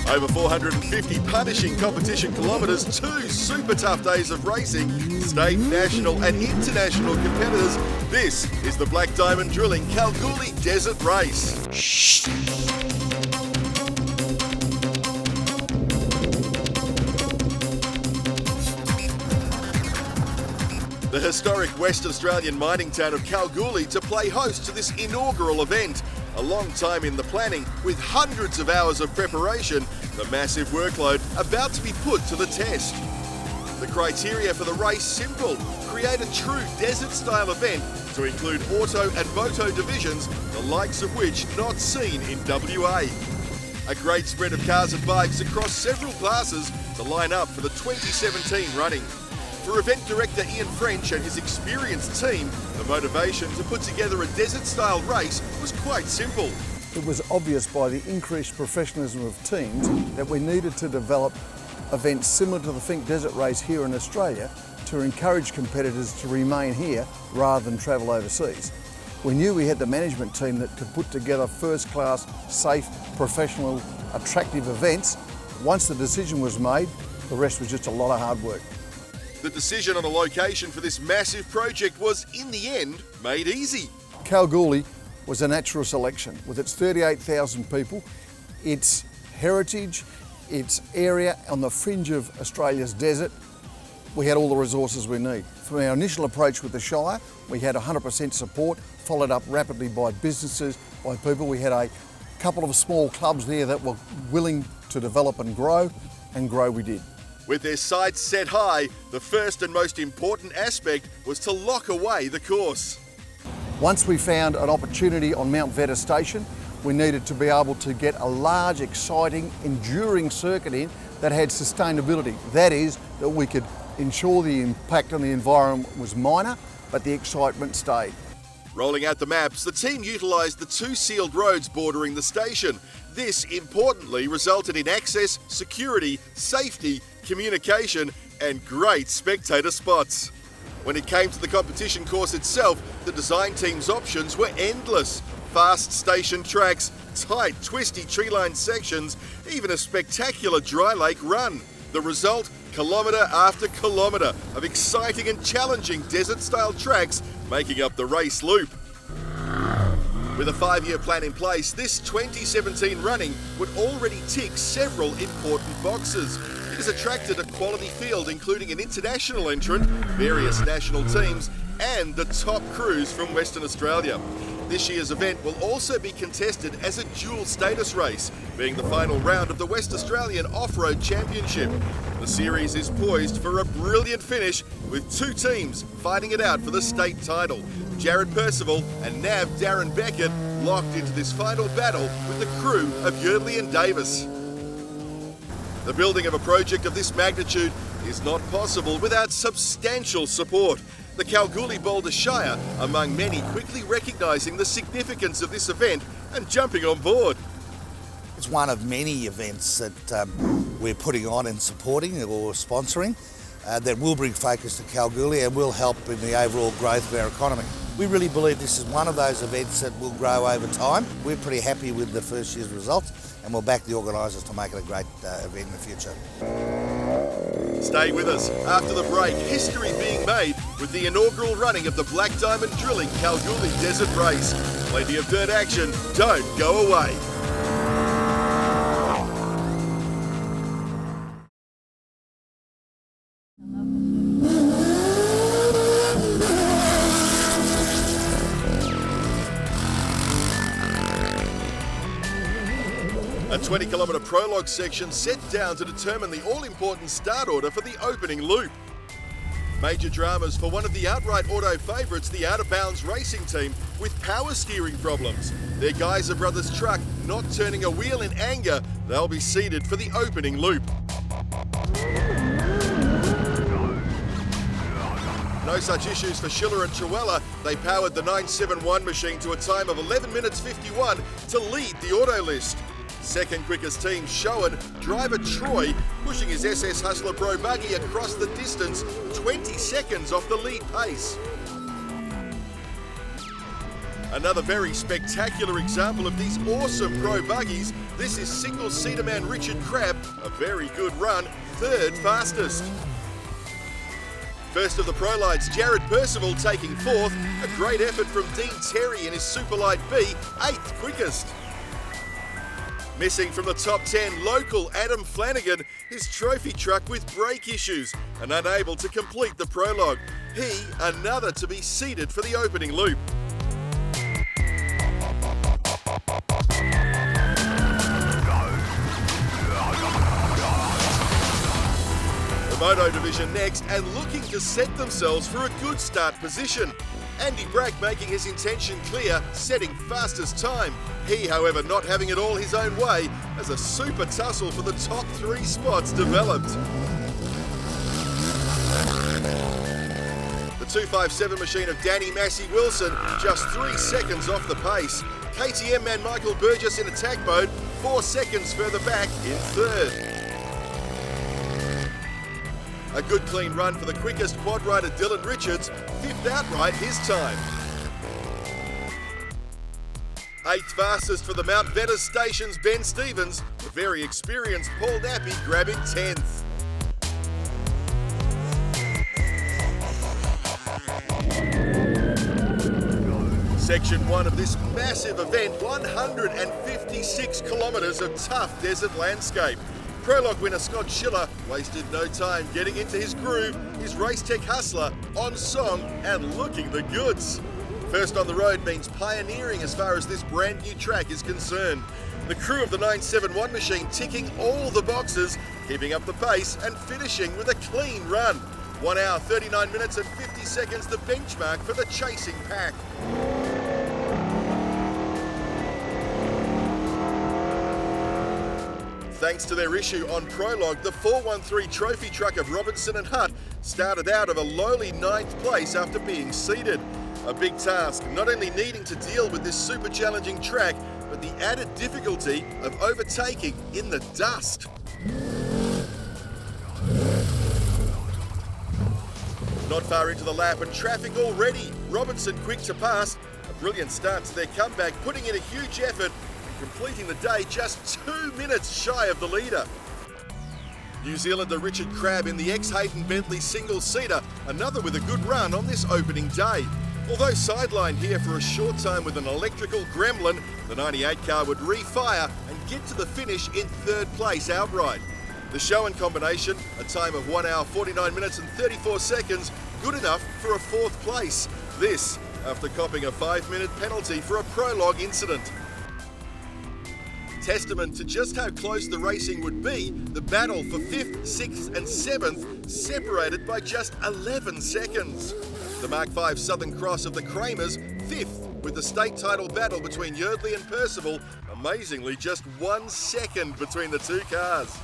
Over 450 punishing competition kilometres, 2 super tough days of racing, state, national and international competitors. This is the Black Diamond Drilling Kalgoorlie Desert Race. The historic West Australian mining town of Kalgoorlie to play host to this inaugural event. A long time in the planning, with hundreds of hours of preparation, the massive workload about to be put to the test. The criteria for the race simple: create a true desert-style event to include auto and moto divisions, the likes of which not seen in WA. A great spread of cars and bikes across several classes to line up for the 2017 running. For event director Ian French and his experienced team, the motivation to put together a desert-style race was quite simple. It was obvious by the increased professionalism of teams that we needed to develop events similar to the Think Desert Race here in Australia to encourage competitors to remain here rather than travel overseas. We knew we had the management team that could put together first-class, safe, professional, attractive events. Once the decision was made, the rest was just a lot of hard work. The decision on a location for this massive project was, in the end, made easy. Kalgoorlie was a natural selection. With its 38,000 people, its heritage, its area on the fringe of Australia's desert, we had all the resources we need. From our initial approach with the Shire, we had 100% support, followed up rapidly by businesses, by people. We had a couple of small clubs there that were willing to develop and grow we did. With their sights set high, the first and most important aspect was to lock away the course. Once we found an opportunity on Mount Veta Station, we needed to be able to get a large, exciting, enduring circuit in that had sustainability. That is, that we could ensure the impact on the environment was minor, but the excitement stayed. Rolling out the maps, the team utilised the 2 sealed roads bordering the station. This, importantly, resulted in access, security, safety, communication and great spectator spots. When it came to the competition course itself, the design team's options were endless. Fast station tracks, tight, twisty tree-lined sections, even a spectacular dry lake run. The result? Kilometre after kilometre of exciting and challenging desert-style tracks making up the race loop. With a 5-year plan in place, this 2017 running would already tick several important boxes. It has attracted a quality field including an international entrant, various national teams and the top crews from Western Australia. This year's event will also be contested as a dual status race, being the final round of the West Australian Off-Road Championship. The series is poised for a brilliant finish with 2 teams fighting it out for the state title. Jared Percival and Nav Darren Beckett locked into this final battle with the crew of Yardley and Davis. The building of a project of this magnitude is not possible without substantial support. The Kalgoorlie-Boulder Shire, among many, quickly recognising the significance of this event and jumping on board. It's one of many events that we're putting on and supporting or sponsoring that will bring focus to Kalgoorlie and will help in the overall growth of our economy. We really believe this is one of those events that will grow over time. We're pretty happy with the first year's results and we'll back the organisers to make it a great event in the future. Stay with us. After the break, history being made with the inaugural running of the Black Diamond Drilling Kalgoorlie Desert Race. Plenty of dirt action. Don't go away. A 20-kilometre prologue section set down to determine the all-important start order for the opening loop. Major dramas for one of the outright auto favourites, the Out of Bounds racing team, with power steering problems. Their Geyser Brothers truck not turning a wheel in anger, they'll be seated for the opening loop. No such issues for Schiller and Truella. They powered the 971 machine to a time of 11 minutes 51 to lead the auto list. Second quickest team, Showen, driver Troy, pushing his SS Hustler Pro buggy across the distance, 20 seconds off the lead pace. Another very spectacular example of these awesome pro buggies. This is single-seater man Richard Crabb, a very good run, third fastest. First of the pro lights, Jared Percival taking fourth. A great effort from Dean Terry in his Superlight B, eighth quickest. Missing from the top 10, local Adam Flanagan, his trophy truck with brake issues and unable to complete the prologue. He, another to be seeded for the opening loop. The Moto division next, and looking to set themselves for a good start position. Andy Brack making his intention clear, setting fastest time. He, however, not having it all his own way as a super tussle for the top 3 spots developed. The 257 machine of Danny Massey Wilson just 3 seconds off the pace. KTM man Michael Burgess in attack mode, 4 seconds further back in third. A good clean run for the quickest quad rider Dylan Richards, 5th outright his time. 8th fastest for the Mount Vetters Station's Ben Stevens, the very experienced Paul Nappy grabbing 10th. Section 1 of this massive event, 156 kilometres of tough desert landscape. Prologue winner Scott Schiller wasted no time getting into his groove, his Race Tech hustler, on song and looking the goods. First on the road means pioneering as far as this brand new track is concerned. The crew of the 971 machine ticking all the boxes, keeping up the pace and finishing with a clean run. 1 hour, 39 minutes and 50 seconds the benchmark for the chasing pack. Thanks to their issue on prologue, the 413 trophy truck of Robinson and Hutt started out of a lowly 9th place after being seeded. A big task, not only needing to deal with this super challenging track, but the added difficulty of overtaking in the dust. Not far into the lap and traffic already. Robinson quick to pass. A brilliant start to their comeback, putting in a huge effort, completing the day just 2 minutes shy of the leader. New Zealander Richard Crabb in the ex-Hayden Bentley single-seater, another with a good run on this opening day. Although sidelined here for a short time with an electrical gremlin, the 98 car would refire and get to the finish in 3rd place outright. The show and combination, a time of 1 hour 49 minutes and 34 seconds, good enough for a 4th place. This after copping a 5-minute penalty for a prologue incident. Testament to just how close the racing would be, the battle for 5th, 6th and 7th separated by just 11 seconds. The Mark V Southern Cross of the Kramers, 5th, with the state title battle between Yardley and Percival, amazingly just 1 second between the 2 cars.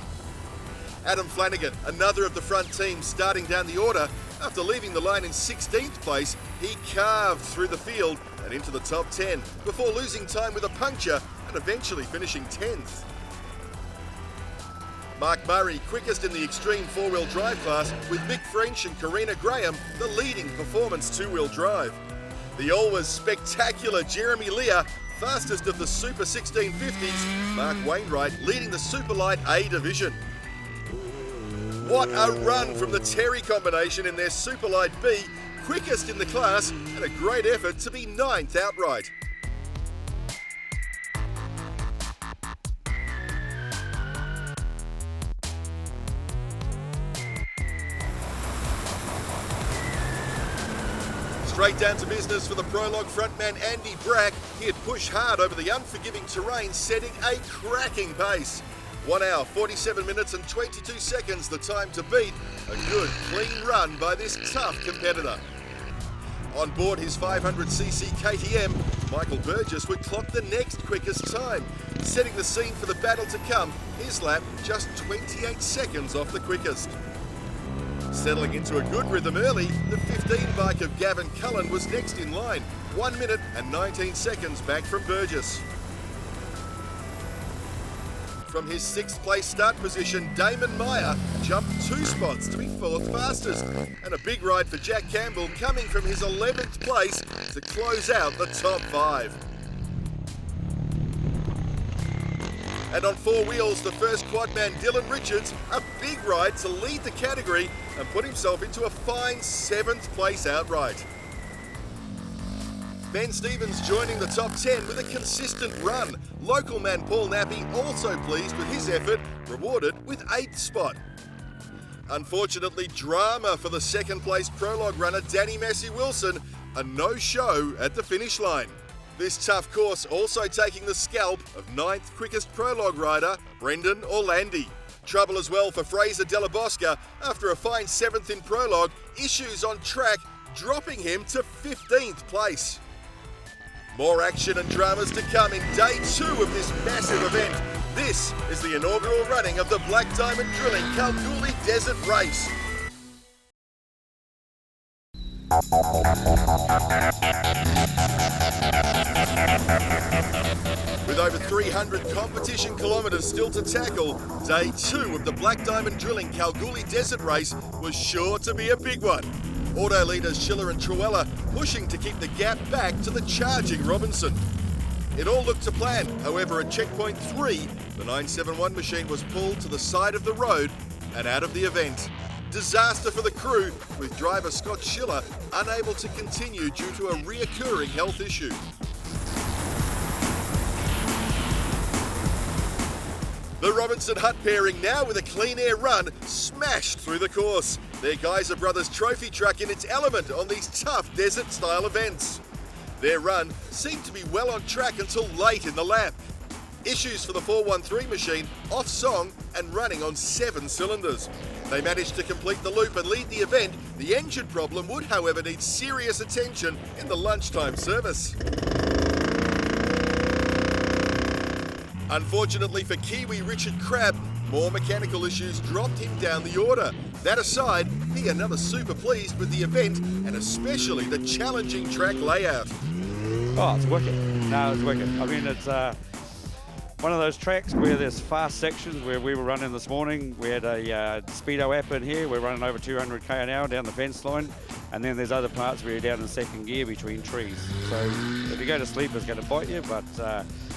Adam Flanagan, another of the front team starting down the order, after leaving the line in 16th place, he carved through the field and into the top 10 before losing time with a puncture and eventually finishing 10th. Mark Murray, quickest in the extreme 4-wheel drive class, with Mick French and Karina Graham, the leading performance 2-wheel drive. The always spectacular Jeremy Lear, fastest of the Super 1650s, Mark Wainwright leading the Superlight A division. What a run from the Terry combination in their Superlight B, quickest in the class and a great effort to be 9th outright. Straight down to business for the prologue frontman Andy Brack. He had pushed hard over the unforgiving terrain, setting a cracking pace. 1 hour, 47 minutes and 22 seconds the time to beat. A good, clean run by this tough competitor. On board his 500cc KTM, Michael Burgess would clock the next quickest time, setting the scene for the battle to come, his lap just 28 seconds off the quickest. Settling into a good rhythm early, the 15 bike of Gavin Cullen was next in line, 1 minute and 19 seconds back from Burgess. From his 6th place start position, Damon Meyer jumped 2 spots to be 4th fastest. And a big ride for Jack Campbell coming from his 11th place to close out the top 5. And on 4 wheels, the first quad man Dylan Richards, a big ride to lead the category and put himself into a fine 7th place outright. Ben Stevens joining the top 10 with a consistent run. Local man Paul Nappy also pleased with his effort, rewarded with 8th spot. Unfortunately, drama for the 2nd place prologue runner Danny Massey Wilson, a no-show at the finish line. This tough course also taking the scalp of 9th quickest prologue rider Brendan Orlandi. Trouble as well for Fraser Della Bosca after a fine 7th in prologue, issues on track dropping him to 15th place. More action and dramas to come in day 2 of this massive event. This is the inaugural running of the Black Diamond Drilling Kalgoorlie Desert Race. With over 300 competition kilometres still to tackle, day 2 of the Black Diamond Drilling Kalgoorlie Desert Race was sure to be a big one. Auto leaders Schiller and Truella pushing to keep the gap back to the charging Robinson. It all looked to plan, however at checkpoint 3, the 971 machine was pulled to the side of the road and out of the event. Disaster for the crew, with driver Scott Schiller unable to continue due to a reoccurring health issue. The Robinson Hutt pairing now with a clean air run smashed through the course. Their Geyser Brothers trophy truck in its element on these tough desert style events. Their run seemed to be well on track until late in the lap. Issues for the 413 machine, off song and running on 7 cylinders. They managed to complete the loop and lead the event. The engine problem would, however, need serious attention in the lunchtime service. Unfortunately for Kiwi Richard Crabb, more mechanical issues dropped him down the order. That aside, he another super pleased with the event and especially the challenging track layout. Oh, it's wicked. No, it's wicked. I mean, it's one of those tracks where there's fast sections where we were running this morning. We had a speedo app in here. We're running over 200k an hour down the fence line. And then there's other parts where you're down in 2nd gear between trees. So if you go to sleep, it's going to bite you, but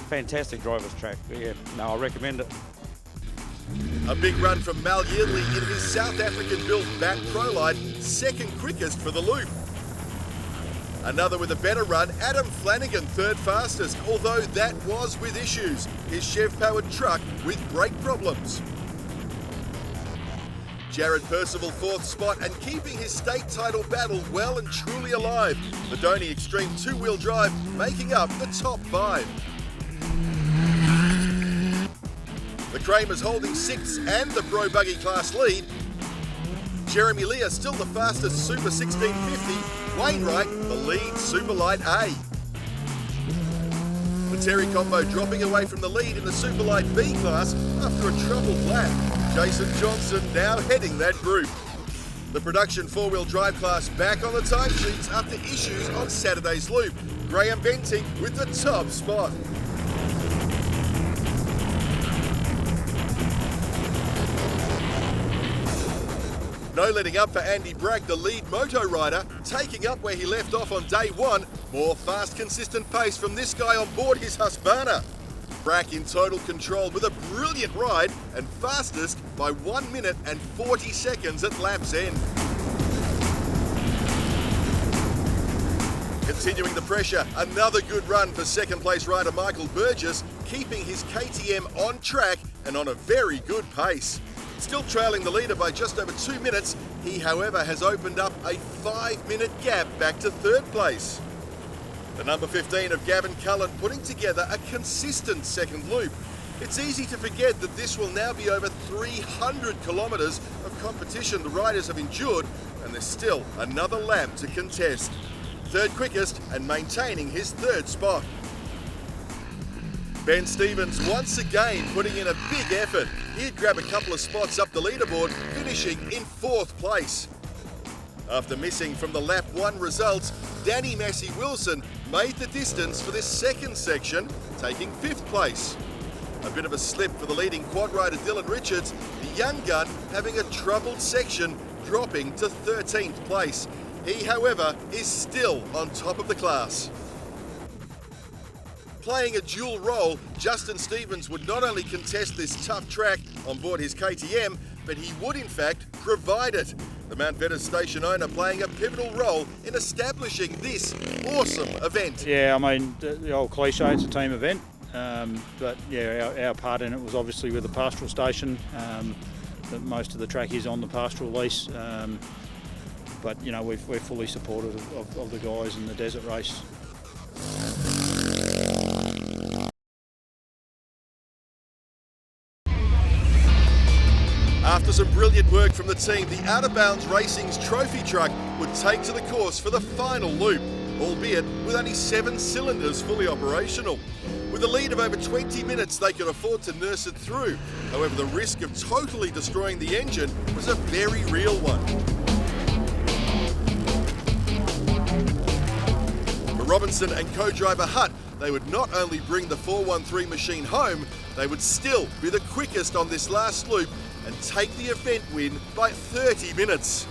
fantastic driver's track. Yeah, no, I recommend it. A big run from Mal Yeardley in his South African-built Bat Prolite, 2nd quickest for the loop. Another with a better run, Adam Flanagan 3rd fastest, although that was with issues. His Chev-powered truck with brake problems. Jared Percival 4th spot and keeping his state title battle well and truly alive. The Donny Extreme 2-wheel drive making up the top 5. The Kramers holding 6th and the Pro Buggy class lead. Jeremy Lear still the fastest Super 1650. Wainwright the lead Super Light A. The Terry combo dropping away from the lead in the Super Light B class after a troubled lap. Jason Johnson now heading that group. The production 4-wheel drive class back on the timesheets after issues on Saturday's loop. Graham Benting with the top spot. No letting up for Andy Bragg, the lead moto rider, taking up where he left off on day 1. More fast, consistent pace from this guy on board his Husqvarna. Bragg in total control with a brilliant ride and fastest by 1 minute and 40 seconds at lap's end. Continuing the pressure, another good run for 2nd place rider Michael Burgess, keeping his KTM on track and on a very good pace. Still trailing the leader by just over 2 minutes, he however has opened up a 5-minute gap back to 3rd place. The number 15 of Gavin Cullen putting together a consistent 2nd loop. It's easy to forget that this will now be over 300 kilometres of competition the riders have endured, and there's still another lap to contest. 3rd quickest and maintaining his 3rd spot. Ben Stevens once again putting in a big effort. He'd grab a couple of spots up the leaderboard, finishing in 4th place. After missing from the lap 1 results, Danny Massey Wilson made the distance for this 2nd section, taking 5th place. A bit of a slip for the leading quad rider Dylan Richards, the young gun having a troubled section, dropping to 13th place. He, however, is still on top of the class. Playing a dual role, Justin Stevens would not only contest this tough track on board his KTM, but he would in fact provide it. The Mount Vetters station owner playing a pivotal role in establishing this awesome event. Yeah, I mean, the old cliche, it's a team event, but yeah, our part in it was obviously with the pastoral station. That most of the track is on the pastoral lease, but you know, we're fully supportive of the guys in the desert race. After some brilliant work from the team, the Out of Bounds Racing's trophy truck would take to the course for the final loop, albeit with only 7 cylinders fully operational. With a lead of over 20 minutes, they could afford to nurse it through. However, the risk of totally destroying the engine was a very real one. For Robinson and co-driver Hutt, they would not only bring the 413 machine home, they would still be the quickest on this last loop and take the event win by 30 minutes.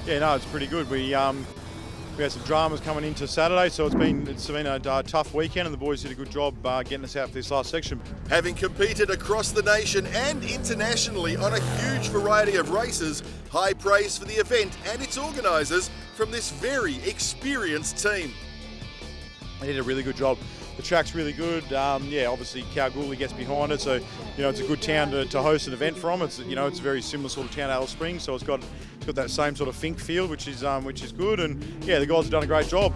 Yeah, no, it's pretty good. We had some dramas coming into Saturday, so it's been a tough weekend, and the boys did a good job getting us out for this last section. Having competed across the nation and internationally on a huge variety of races, high praise for the event and its organisers from this very experienced team. They did a really good job. The track's really good. Yeah, obviously Kalgoorlie gets behind it, so you know it's a good town to host an event from. It's it's a very similar sort of town to Alice Springs, so it's got that same sort of Fink feel, which is good. And yeah, the guys have done a great job.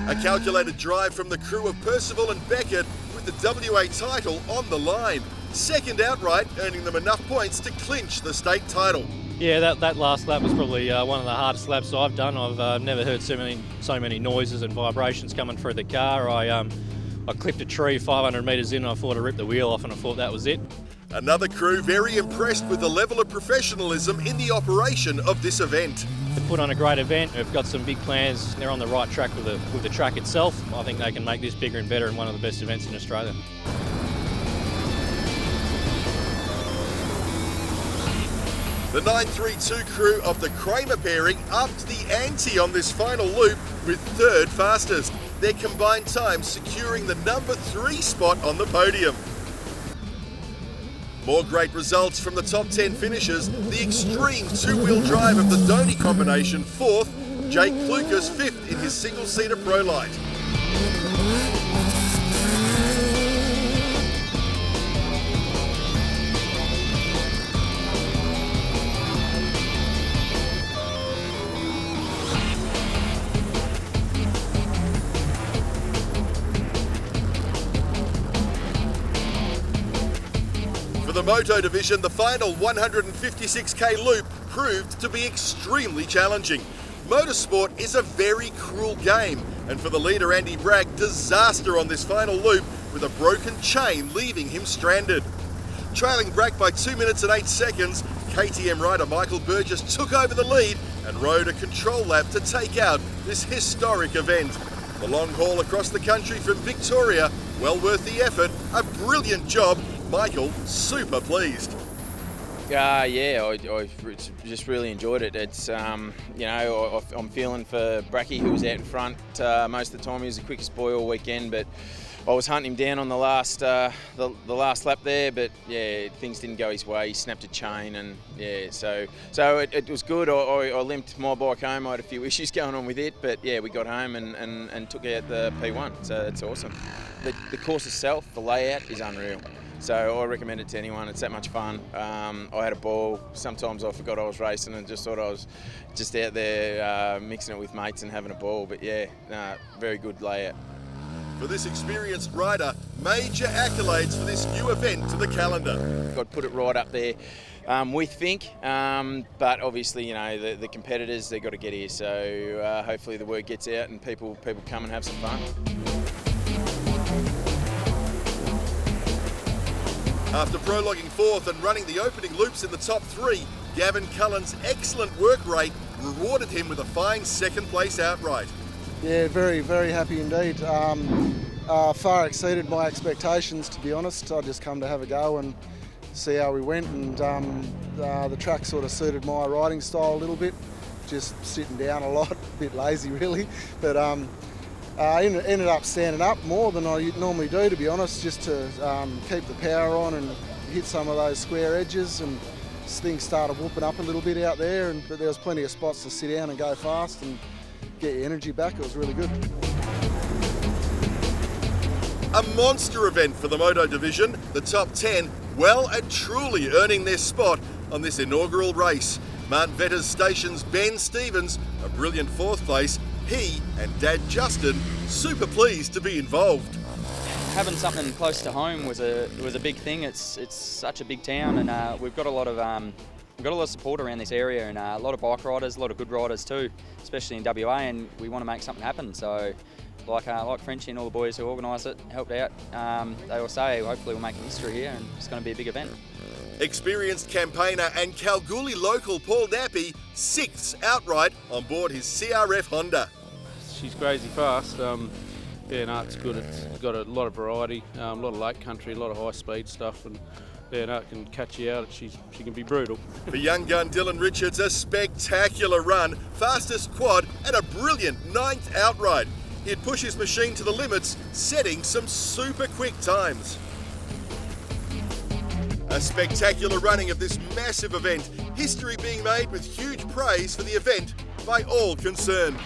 A calculated drive from the crew of Percival and Beckett with the WA title on the line. Second outright, earning them enough points to clinch the state title. Yeah, that last lap was probably one of the hardest laps I've done. I've never heard so many noises and vibrations coming through the car. I clipped a tree 500 metres in and I thought I ripped the wheel off and I thought that was it. Another crew very impressed with the level of professionalism in the operation of this event. They've put on a great event. They've got some big plans. They're on the right track with the track itself. I think they can make this bigger and better and one of the best events in Australia. The 932 crew of the Kramer pairing upped the ante on this final loop with third fastest. Their combined time securing the number 3 spot on the podium. More great results from the top 10 finishers. The extreme two-wheel drive of the Donny combination 4th, Jake Klukas 5th in his single-seater Pro Light. For the Moto division, the final 156k loop proved to be extremely challenging. Motorsport is a very cruel game, and for the leader Andy Bragg, disaster on this final loop with a broken chain leaving him stranded. Trailing Bragg by 2 minutes and 8 seconds, KTM rider Michael Burgess took over the lead and rode a control lap to take out this historic event. The long haul across the country from Victoria, well worth the effort, a brilliant job. Michael, super pleased. Yeah, I just really enjoyed it. It's, I'm feeling for Bracky, who was out in front most of the time. He was the quickest boy all weekend, but I was hunting him down on the last last lap there. But yeah, things didn't go his way. He snapped a chain, and yeah, so it was good. I limped my bike home. I had a few issues going on with it, but yeah, we got home and took out the P1. So it's awesome. The course itself, the layout is unreal. So I recommend it to anyone. It's that much fun. I had a ball. Sometimes I forgot I was racing and just thought I was just out there mixing it with mates and having a ball. But yeah, very good layout. For this experienced rider, major accolades for this new event to the calendar. Got to put it right up there with Fink, but obviously, the competitors, they've got to get here. So hopefully the word gets out and people come and have some fun. After prologuing 4th and running the opening loops in the top 3, Gavin Cullen's excellent work rate rewarded him with a fine second place outright. Yeah, very, very happy indeed. Far exceeded my expectations, to be honest. I just come to have a go and see how we went, and the track sort of suited my riding style a little bit. Just sitting down a lot, a bit lazy really, but I ended up standing up more than I normally do, to be honest, just to keep the power on and hit some of those square edges, and things started whooping up a little bit out there, but there was plenty of spots to sit down and go fast and get your energy back. It was really good. A monster event for the Moto division, the top 10 well and truly earning their spot on this inaugural race. Martin Vetter's station's Ben Stevens, a brilliant 4th place. He and Dad Justin super pleased to be involved. Having something close to home was a big thing. It's such a big town, and we've got a lot of support around this area, and a lot of bike riders, a lot of good riders too, especially in WA, and we want to make something happen. So like Frenchie and all the boys who organised it, helped out, they all say hopefully we'll make history here, and it's going to be a big event. Experienced campaigner and Kalgoorlie local Paul Nappy, 6th outright on board his CRF Honda. She's crazy fast. Yeah, no, it's good. It's got a lot of variety, a lot of lake country, a lot of high speed stuff, and yeah, no, it can catch you out. She can be brutal. For young gun Dylan Richards, a spectacular run, fastest quad and a brilliant 9th outright. He'd push his machine to the limits, setting some super quick times. A spectacular running of this massive event, history being made with huge praise for the event by all concerned.